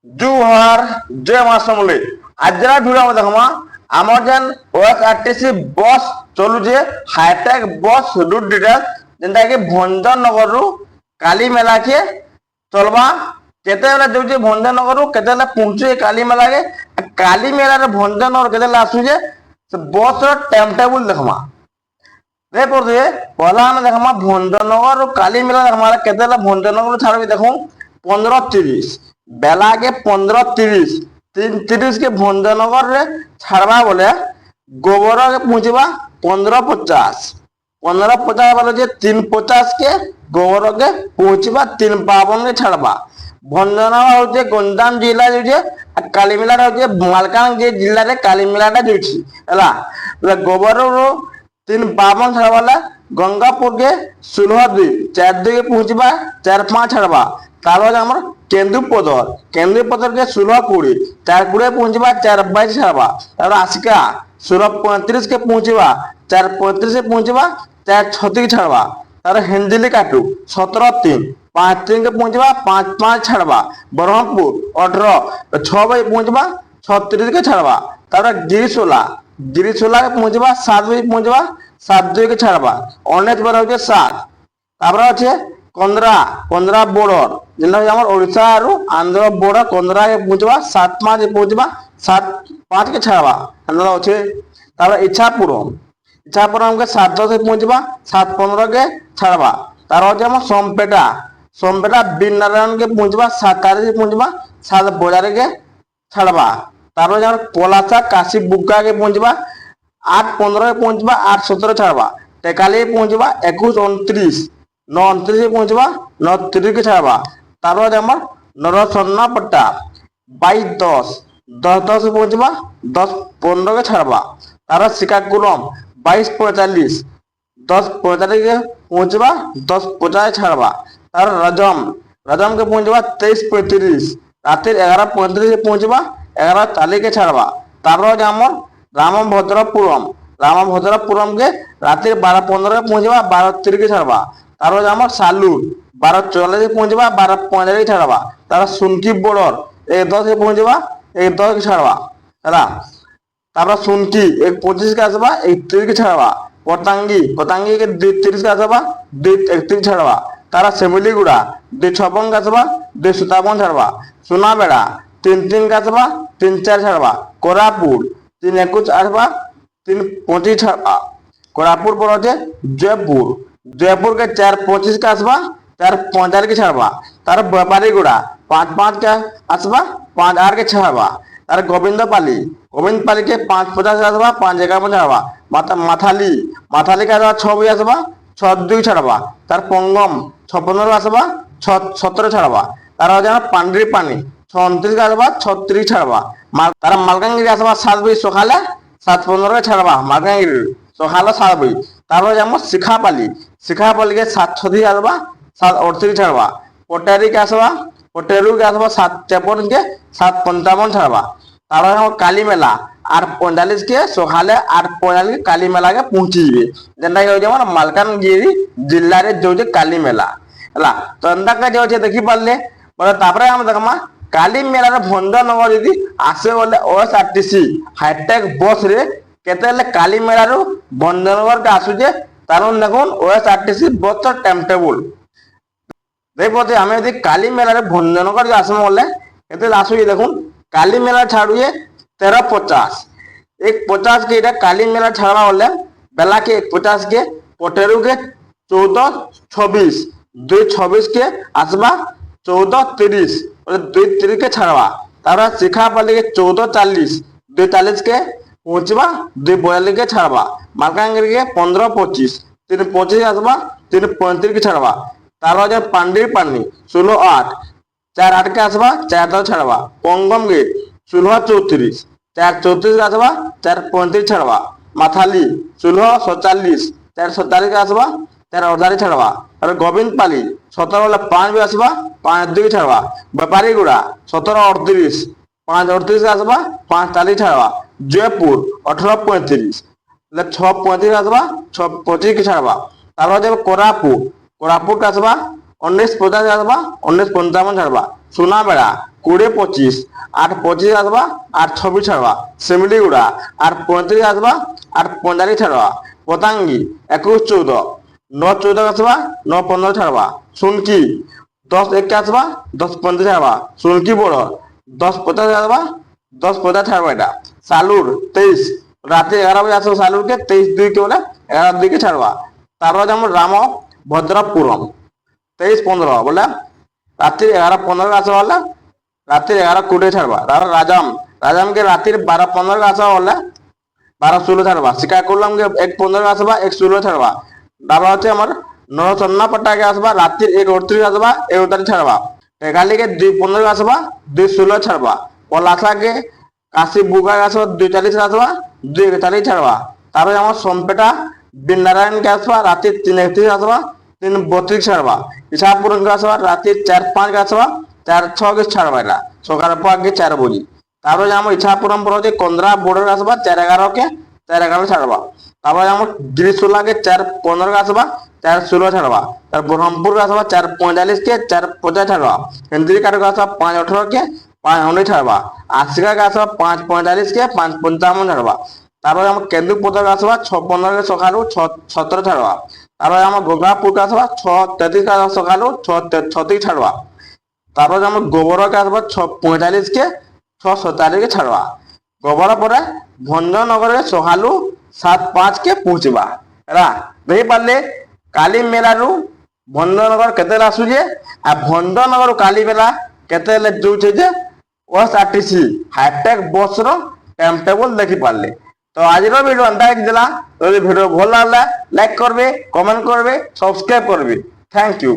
जुहार जय मां समले आज भिडियो में देखमा आमर जेन ओएसआरटीसी बस चलुचे हाईटेक बस रूट डिटेल जेनटा कि भंजनगर रु काली मेला के चलबा केते बेला जाउचे भंजनगर रु केते बेला पहुंचे काली मेला के काली मेला रे भंजनगर केते बेला आसुचे से बस रो टाइम टेबल देखमा रे पड़े पहला हम देखमा भंजनगर रु काली मेला देखमा केते बेला भंजनगर छाड़बी देखो 15:30 बेला के 15:30 3:30 के भंजनगर रे छाड़बा बोले गोबर के पहुंचबा 15:50 15:50 वाला जे 3:50 के गोबर के पहुंचबा 3:52 के छाड़बा भंजनगर होचे गंजाम जिला जे कालीमेला होचे मालकानगिरी जिल्ला रे कालीमेलाटा जोछि हला गोबर रो 3:52 छाड़बाला गंगापुर के 16:2 4:2 के पहुंचबा 4:5 छाड़बा तार हमर केंदुपदर के 16:20 4:20 पहुंचबा 4:22 छाड़बा तार आसिका 16:35 के पहुंचबा 4:35 से पहुंचबा 4:36 छाड़बा तार हिंजिली काटू 17:3 5:3 के पहुंचबा 5:5 छाड़बा ब्रह्मपुर 18 6 बजे पहुंचबा 36 के छाड़बा तार गिरिसोला के पहुंचबा 7 बजे पहुंचबा 7:2 के छाड़बा 19 बार होचे 7 तापर আছে कंद्रा बॉर्डर जेना हमर ओडिशा आरो आंध्र बॉर्डर कंद्रा के पहुंचबा 7:5 के पहुंचबा 7:5 के छाड़बा हमरा होचे तापर इच्छापुरम के 7:10 के पहुंचबा 7:15 के छाड़बा तार होचे हमर सोमपेटा बीन नारायण के पहुंचबा 7:40 के पहुंचबा 7:12 के छाड़बा तार होचे हमर कोलासा काशी बुक्का के पहुंचबा 8:15 के पहुंचबा 8:17 छाड़बा टेकाली पहुंचबा 21:29 9:29 के पहुंचबा 9:30 के छाड़बा तार हमर नरसन्ना पट्टा 22:10 10:10 के पहुंचबा 10:15 के छाड़बा तार श्रीकाकुलम 22:45 10:45 के पहुंचबा 10:50 छाड़बा तार रजम के पहुंचबा 23:35 रात 11:35 के पहुंचबा 11:40 के छाड़बा तार हमर रामभद्रपुरम के रात 12:15 के पहुंचबा 12:30 के छाड़बा तार हमर सालूर 12:44 के पहुंचबा 12:45 के छाड़बा तार सुनकी बॉर्डर 1:10 के पहुंचबा 1:10 के छाड़बा हला तार सुनकी 1:25 के आसबा 1:30 के छाड़बा पतंगी के 2:30 के आसबा 2:31 के छाड़बा तार सेमिलीगुड़ा 2:56 के आसबा 2:57 छाड़बा सुनाबेड़ा 3:3 के आसबा 3:4 छाड़बा कोरापुर 3:21 आसबा 3:25 छाड़बा कोरापुर पर होचे जयपुर के 4:25 के आसबा 4:45 के छाड़बा तार व्यापारीगुड़ा 5:05 के आसबा 5:08 के छाड़बा तार गोविंदपाली के 5:50 के आसबा 5:51 छाड़बा माथाली के आसबा 6 बजे आसबा 6:02 छाड़बा तार पंगम 56 आसबा 6:17 छाड़बा तार पांडरी पानी 6:29 के आसबा 6:30 छाड़बा तार मालकानगिरी आसबा 7 बजे सकाले 7:15 के छाड़बा मालकानगिरी सकाले 7 बजे तार हमर शिखापाली के 7:36 आसबा 7:38 छाड़बा पटेरू के आसबा 7:53 के 7:55 छाड़बा तार हमर काली मेला 8:45 के सकाले 8:45 के काली मेला के पहुंचीबे जेनटा कि हमर मालकानगिरी जिल्ला रे जो काली मेला हला तो अंदा का जो देखि पाले बोले तापरे हम देखमा काली मेला रे भंजनगर यदि आसे बोले ओएसआरटीसी हाईटेक बस रे केतेले काली मेला रो भंजनगर के आसुजे तारन देखुन ओएसआरटीसी बस टाइम टेबल देखते आम यदि काली मेला रे भंजनगर आसम बोले केते आसुजे देखुन काली मेला छाड़ुए 13:50 1:50 के इटा काली मेला छाड़ा बोले बेला के 1:50 के पटेरू के 14:26 2:26 के आसबा 14:30 और 2:30 के छाड़बा तार शिखापाली के 14:40 2:40 के पहुंचबा 2:42 के छाड़बा मालकानगिरी के 15:25 3:25 आसबा 3:35 के छाड़बा तार पांडरी पानी 16:08 4:08 के आसबा 4:10 छाड़बा पंगम गेट 16:34 4:34 के आसबा 4:35 छाड़बा माथाली 16:47 4:47 के आसबा 4:48 छाड़बा और गोविंदपाली 17:05 बजे आसबा 5:02 के छाड़बा व्यापारीगुड़ा 17:38 5:38 के आसबा 5:40 छाड़बा जयपुर 18:35 6:35 आसबा 6:25 के छाड़बा तार कोरापुर के आसबा 19:50 आसबा 19:55 छाड़बा সুনাবেড়া 20-25, 8-25 আসবা 8-26 ছাড়বা। শিমলিগুড়া 8-35 আসবা 8-45 ছাড়বা। পতাঙ্গি 21-14, 9-14 আসবা 9-15 ছাড়বা। সুনকি 10-1 আসবা 10-35 ছাড়বা। সুনকি বড় 10-50 আসবা 10-50 ছাড়বা। এটা সালুর 23, রাতে 11 বাজে আসবো সালুরকে 23-2 কে বলে 11 দিকে ছাড়বা। তারপর যেমন রাম ভদ্রপুরম 23-15 বলে রাত্রি 11-15 আসবা বলে রাত্রি 11-20 ছাড়বা। তারপর রাজামকে রাত্রি 12-15 আসবা বলে 12-16 ছাড়বা। শ্রীকাকুলাম কে 1-15 আসবা 1-16 ছাড়বা। তারপর হচ্ছে আমার নরসন্নাপট্টাকে আসবা রাত্রি 1-38 আসবা 1-38 ছাড়বা। টেকালিকে 2-15 আসবা 2-16 ছাড়বা। পলাশাকে কাশি বুকা আসবা 2-40 আসবা 2-41 ছাড়বা। তারপরে আমার সোমপেটা বীরনারায়ণকে আসবা রাত্রি 3-31 আসবা 3-32 ছাড়বা। ইছাপুরকে আসবা রাত্রি 4-5 আসবা 4-6 ছাড়বা। এটা সকাল পাকে 4 বজি। তারপরে আমার ইছাপুরম পর হচ্ছে কন্দ্রা বর্ডার আসবা 4-11 কে 4-11 ছাড়বা। তারপরে আমার গিরিশোলাকে 4-15 আসবা 4-16 ছাড়বা। তার ব্রহ্মপুর আসবা 4-45 কে 4-50 ছাড়বা। হেন্দ্রিকাট আসবা 5-18 কে 5-19 ছাড়বা। আশিকা আসবা 5-45 কে 5-55 ছাড়বা। তারপরে আমার কেন্দুপত্র আসবা 6-15 কে সকালু 6-17 ছাড়বা। তারপরে আমার গোগাপুর আসবা 6-33 সকালু 6-36 ছাড়বা। তারপরে আমার গোবরকে আসবা 6-45 কে 6-47 কে ছাড়বা। গোবর পরে ভঞ্জনগরে সকালু 7-5 কে পৌঁছবা। ହେଲା ଦେଖିପାରିଲେ କାଲି ମେଳାରୁ ଭଞ୍ଜନଗର କେତେବେଳେ ଆସୁଛେ ଆଉ ଭଞ୍ଜନଗର କାଲି ମେଳା କେତେବେଳେ ଯାଉଛେ ଯେ OSRTC ହାଇଟେକ୍ ବସର ଟାଇମ୍ ଟେବୁଲ ଦେଖିପାରିଲେ। তো আজর ভিডিও এন্তা ହେଇଥିଲା। যদি ভিডিও ଭଲ ଲାଗିଲା ଲାଇକ୍ করবে, কমেন্ট করবে, সবস্ক্রাইব করবে। Thank you.